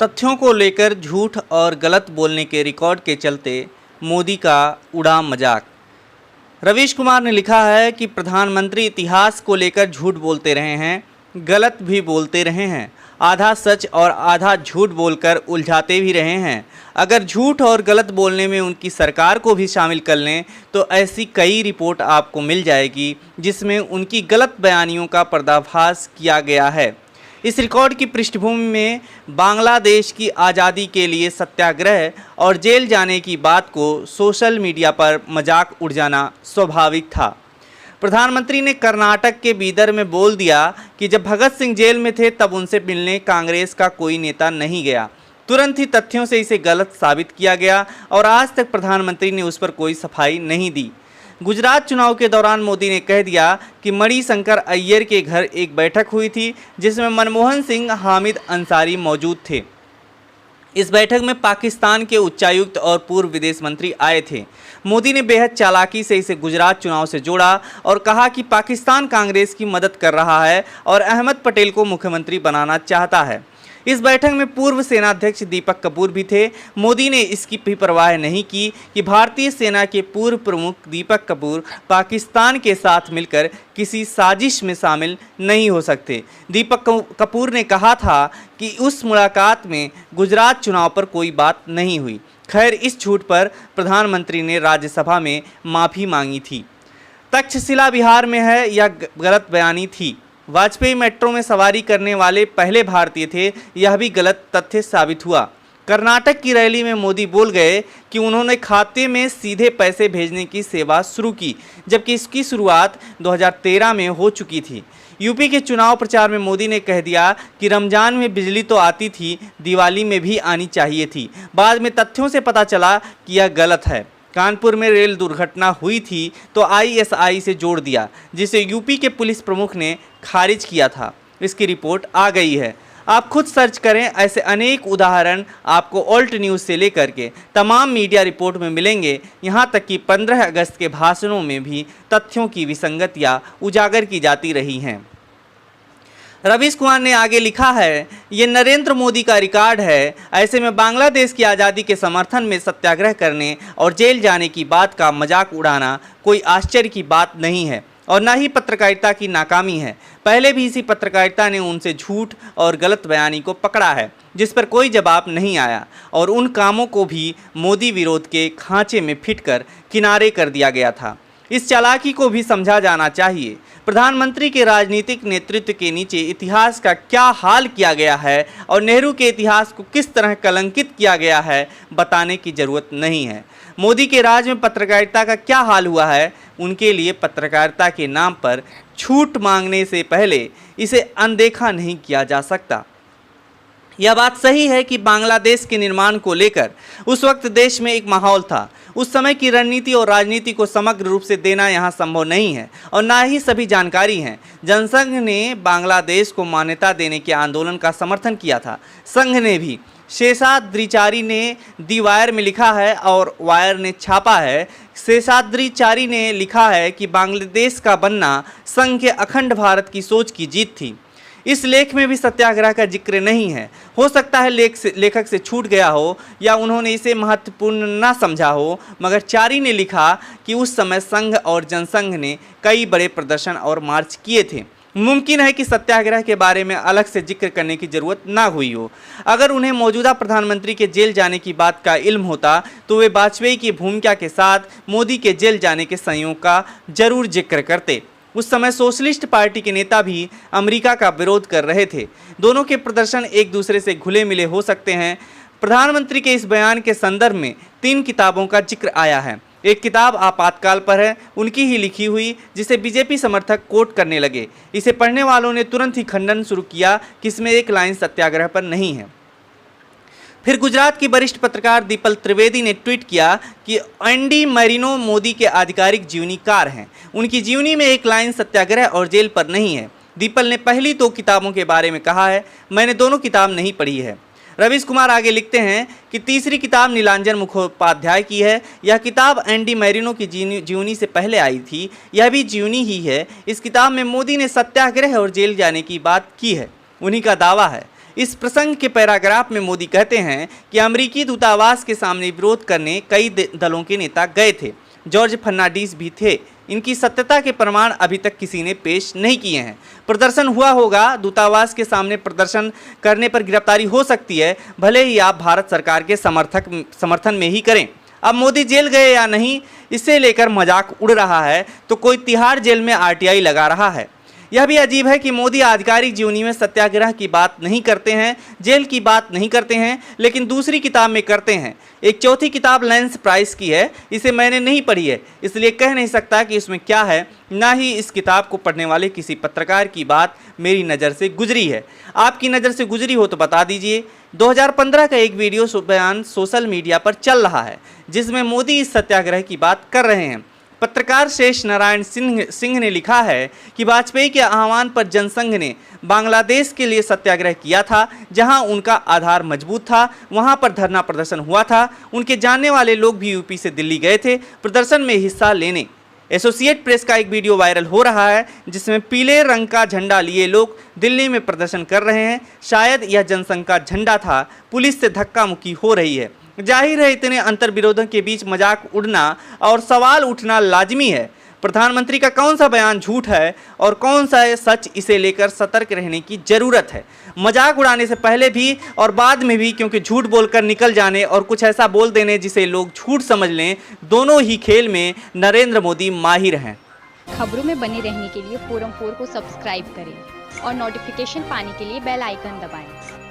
तथ्यों को लेकर झूठ और गलत बोलने के रिकॉर्ड के चलते मोदी का उड़ा मजाक। रवीश कुमार ने लिखा है कि प्रधानमंत्री इतिहास को लेकर झूठ बोलते रहे हैं, गलत भी बोलते रहे हैं, आधा सच और आधा झूठ बोलकर उलझाते भी रहे हैं। अगर झूठ और गलत बोलने में उनकी सरकार को भी शामिल कर लें तो ऐसी कई रिपोर्ट आपको मिल जाएगी जिसमें उनकी गलत बयानियों का पर्दाफाश किया गया है। इस रिकॉर्ड की पृष्ठभूमि में बांग्लादेश की आज़ादी के लिए सत्याग्रह और जेल जाने की बात को सोशल मीडिया पर मजाक उड़ जाना स्वाभाविक था। प्रधानमंत्री ने कर्नाटक के बीदर में बोल दिया कि जब भगत सिंह जेल में थे तब उनसे मिलने कांग्रेस का कोई नेता नहीं गया। तुरंत ही तथ्यों से इसे गलत साबित किया गया और आज तक प्रधानमंत्री ने उस पर कोई सफाई नहीं दी। गुजरात चुनाव के दौरान मोदी ने कह दिया कि मणिशंकर अय्यर के घर एक बैठक हुई थी जिसमें मनमोहन सिंह, हामिद अंसारी मौजूद थे। इस बैठक में पाकिस्तान के उच्चायुक्त और पूर्व विदेश मंत्री आए थे। मोदी ने बेहद चालाकी से इसे गुजरात चुनाव से जोड़ा और कहा कि पाकिस्तान कांग्रेस की मदद कर रहा है और अहमद पटेल को मुख्यमंत्री बनाना चाहता है। इस बैठक में पूर्व सेनाध्यक्ष दीपक कपूर भी थे। मोदी ने इसकी भी परवाह नहीं की कि भारतीय सेना के पूर्व प्रमुख दीपक कपूर पाकिस्तान के साथ मिलकर किसी साजिश में शामिल नहीं हो सकते। दीपक कपूर ने कहा था कि उस मुलाकात में गुजरात चुनाव पर कोई बात नहीं हुई। खैर, इस झूठ पर प्रधानमंत्री ने राज्यसभा में माफ़ी मांगी थी। तक्षशिला बिहार में है, यह गलत बयानी थी। वाजपेयी मेट्रो में सवारी करने वाले पहले भारतीय थे, यह भी गलत तथ्य साबित हुआ। कर्नाटक की रैली में मोदी बोल गए कि उन्होंने खाते में सीधे पैसे भेजने की सेवा शुरू की, जबकि इसकी शुरुआत 2013 में हो चुकी थी। यूपी के चुनाव प्रचार में मोदी ने कह दिया कि रमजान में बिजली तो आती थी, दिवाली में भी आनी चाहिए थी। बाद में तथ्यों से पता चला कि यह गलत है। कानपुर में रेल दुर्घटना हुई थी तो आईएसआई से जोड़ दिया, जिसे यूपी के पुलिस प्रमुख ने खारिज किया था। इसकी रिपोर्ट आ गई है, आप खुद सर्च करें। ऐसे अनेक उदाहरण आपको ऑल्ट न्यूज़ से लेकर के तमाम मीडिया रिपोर्ट में मिलेंगे। यहाँ तक कि 15 अगस्त के भाषणों में भी तथ्यों की विसंगतियाँ उजागर की जाती रही हैं। रवीश कुमार ने आगे लिखा है, ये नरेंद्र मोदी का रिकॉर्ड है। ऐसे में बांग्लादेश की आज़ादी के समर्थन में सत्याग्रह करने और जेल जाने की बात का मजाक उड़ाना कोई आश्चर्य की बात नहीं है और न ही पत्रकारिता की नाकामी है। पहले भी इसी पत्रकारिता ने उनसे झूठ और गलत बयानी को पकड़ा है जिस पर कोई जवाब नहीं आया और उन कामों को भी मोदी विरोध के खांचे में फिट कर किनारे कर दिया गया था। इस चालाकी को भी समझा जाना चाहिए। प्रधानमंत्री के राजनीतिक नेतृत्व के नीचे इतिहास का क्या हाल किया गया है और नेहरू के इतिहास को किस तरह कलंकित किया गया है बताने की जरूरत नहीं है। मोदी के राज में पत्रकारिता का क्या हाल हुआ है, उनके लिए पत्रकारिता के नाम पर छूट मांगने से पहले इसे अनदेखा नहीं किया जा सकता। यह बात सही है कि बांग्लादेश के निर्माण को लेकर उस वक्त देश में एक माहौल था। उस समय की रणनीति और राजनीति को समग्र रूप से देना यहाँ संभव नहीं है और ना ही सभी जानकारी हैं। जनसंघ ने बांग्लादेश को मान्यता देने के आंदोलन का समर्थन किया था। संघ ने भी, शेषाद्रिचारी ने दी वायर में लिखा है और वायर ने छापा है। शेषाद्रिचारी ने लिखा है कि बांग्लादेश का बनना संघ के अखंड भारत की सोच की जीत थी। इस लेख में भी सत्याग्रह का जिक्र नहीं है। हो सकता है लेखक से छूट गया हो या उन्होंने इसे महत्वपूर्ण न समझा हो, मगर चारी ने लिखा कि उस समय संघ और जनसंघ ने कई बड़े प्रदर्शन और मार्च किए थे। मुमकिन है कि सत्याग्रह के बारे में अलग से जिक्र करने की जरूरत ना हुई हो। अगर उन्हें मौजूदा प्रधानमंत्री के जेल जाने की बात का इल्म होता तो वे वाजपेयी की भूमिका के साथ मोदी के जेल जाने के संयोग का जरूर जिक्र करते। उस समय सोशलिस्ट पार्टी के नेता भी अमेरिका का विरोध कर रहे थे। दोनों के प्रदर्शन एक दूसरे से घुले मिले हो सकते हैं। प्रधानमंत्री के इस बयान के संदर्भ में 3 किताबों का जिक्र आया है। एक किताब आपातकाल पर है, उनकी ही लिखी हुई, जिसे बीजेपी समर्थक कोट करने लगे। इसे पढ़ने वालों ने तुरंत ही खंडन शुरू किया कि इसमें एक लाइन सत्याग्रह पर नहीं है। फिर गुजरात की वरिष्ठ पत्रकार दीपल त्रिवेदी ने ट्वीट किया कि एंडी मैरिनो मोदी के आधिकारिक जीवनीकार हैं। उनकी जीवनी में एक लाइन सत्याग्रह और जेल पर नहीं है। दीपल ने पहली 2 किताबों के बारे में कहा है, मैंने दोनों किताब नहीं पढ़ी है। रवीश कुमार आगे लिखते हैं कि तीसरी किताब नीलांजन मुखोपाध्याय की है। यह किताब एंडी मैरिनो की जीवनी से पहले आई थी। यह भी जीवनी ही है। इस किताब में मोदी ने सत्याग्रह और जेल जाने की बात की है, उन्हीं का दावा है। इस प्रसंग के पैराग्राफ में मोदी कहते हैं कि अमेरिकी दूतावास के सामने विरोध करने कई दलों के नेता गए थे, जॉर्ज फर्नांडीज भी थे। इनकी सत्यता के प्रमाण अभी तक किसी ने पेश नहीं किए हैं। प्रदर्शन हुआ होगा, दूतावास के सामने प्रदर्शन करने पर गिरफ्तारी हो सकती है, भले ही आप भारत सरकार के समर्थन में ही करें। अब मोदी जेल गए या नहीं, इसे लेकर मजाक उड़ रहा है तो कोई तिहाड़ जेल में आरटीआई लगा रहा है। यह भी अजीब है कि मोदी आधिकारिक जीवनी में सत्याग्रह की बात नहीं करते हैं, जेल की बात नहीं करते हैं, लेकिन दूसरी किताब में करते हैं। एक चौथी किताब लैंस प्राइस की है, इसे मैंने नहीं पढ़ी है, इसलिए कह नहीं सकता कि इसमें क्या है। ना ही इस किताब को पढ़ने वाले किसी पत्रकार की बात मेरी नज़र से गुजरी है। आपकी नज़र से गुजरी हो तो बता दीजिए। 2015 का एक वीडियो बयान सोशल मीडिया पर चल रहा है, जिसमें मोदी इस सत्याग्रह की बात कर रहे हैं। पत्रकार शेष नारायण सिंह ने लिखा है कि वाजपेयी के आह्वान पर जनसंघ ने बांग्लादेश के लिए सत्याग्रह किया था, जहां उनका आधार मजबूत था, वहां पर धरना प्रदर्शन हुआ था। उनके जानने वाले लोग भी यूपी से दिल्ली गए थे प्रदर्शन में हिस्सा लेने। एसोसिएट प्रेस का एक वीडियो वायरल हो रहा है, जिसमें पीले रंग का झंडा लिए लोग दिल्ली में प्रदर्शन कर रहे हैं। शायद यह जनसंघ का झंडा था। पुलिस से धक्का मुक्की हो रही है। जाहिर है इतने अंतर्विरोधों के बीच मजाक उड़ना और सवाल उठना लाजमी है। प्रधानमंत्री का कौन सा बयान झूठ है और कौन सा है सच, इसे लेकर सतर्क रहने की जरूरत है। मजाक उड़ाने से पहले भी और बाद में भी, क्योंकि झूठ बोलकर निकल जाने और कुछ ऐसा बोल देने जिसे लोग झूठ समझ लें, दोनों ही खेल में नरेंद्र मोदी माहिर हैं। खबरों में बने रहने के लिए फोरम 4 को सब्सक्राइब करें और नोटिफिकेशन पाने के लिए बेल आइकन दबाएं।